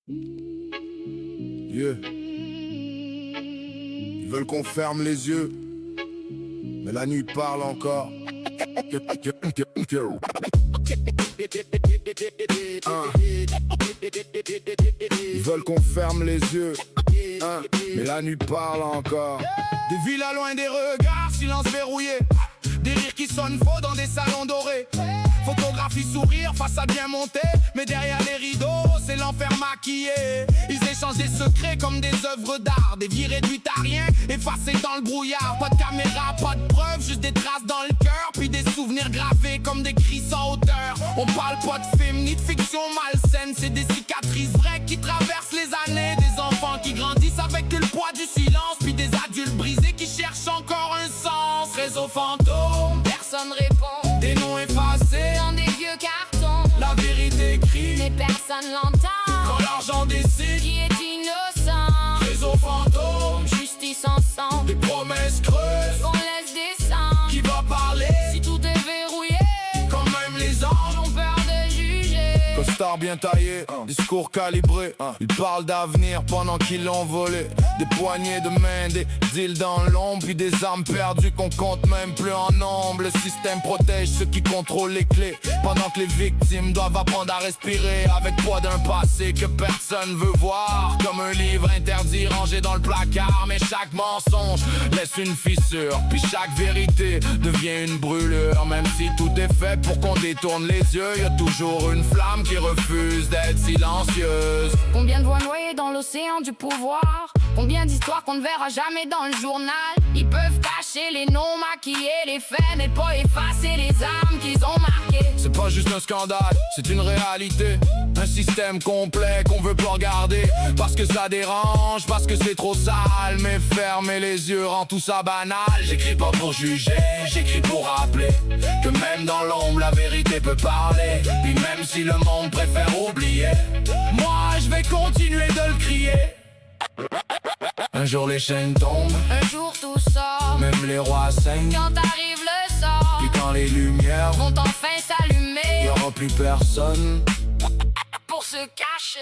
Yeah. Ils veulent qu'on ferme les yeux, mais la nuit parle encore. Ils veulent qu'on ferme les yeux, mais la nuit parle encore. Des villas loin des regards, silence verrouillé. Des rires qui sonnent faux dans des salons dorés. Photographie, sourire face à bien monter, mais derrière les rideaux, c'est l'enfer maquillé. Ils échangent des secrets comme des œuvres d'art. Des vies réduites à rien, effacées dans le brouillard. Pas de caméra, pas de preuves, juste des traces dans le cœur. Puis des souvenirs gravés comme des cris sans hauteur. On parle pas de film ni de fiction malsaine. C'est des cicatrices vraies qui traversent les années. Des enfants qui grandissent avec le poids du silence. Puis des adultes brisés qui cherchent encore un sens. Réseau fantôme, personne répond. Des noms effacés dans des vieux cartons. La vérité crie, mais personne l'entend. Quand l'argent décide qui est innocent. Réseau fantôme, justice ensemble. des promesses creuses qu'on laisse descendre. Qui va parler si tout est verrouillé? Quand même les anges ont peur de juger. Costard bien taillé, discours calibré. Ils parlent d'avenir pendant qu'ils l'ont volé. Des poignées de main, des deals dans l'ombre. Puis des armes perdues qu'on compte même plus en nombre. Le système protège ceux qui contrôlent les clés, pendant que les victimes doivent apprendre à respirer. Avec poids d'un passé que personne veut voir. Comme un livre interdit rangé dans le placard. Mais chaque mensonge laisse une fissure. Puis chaque vérité devient une brûlure. Même si tout est fait pour qu'on détourne les yeux, y a toujours une flamme qui refuse d'être silencieuse. Combien de voix noyées dans l'océan du pouvoir? Combien d'histoires qu'on ne verra jamais dans le journal? Ils peuvent cacher les noms, maquiller les faits, mais pas effacer les âmes qu'ils ont marquées. C'est pas juste un scandale, c'est une réalité. Un système complet qu'on veut pas regarder. Parce que ça dérange, parce que c'est trop sale. Mais fermer les yeux rend tout ça banal. J'écris pas pour juger, j'écris pour rappeler que même dans l'ombre la vérité peut parler. Puis même si le monde préfère oublier, moi je vais continuer de le crier. Un jour les chaînes tombent, un jour tout sort. Même les rois saignent quand arrive le sort. Puis quand les lumières vont enfin s'allumer, y'aura plus personne pour se cacher.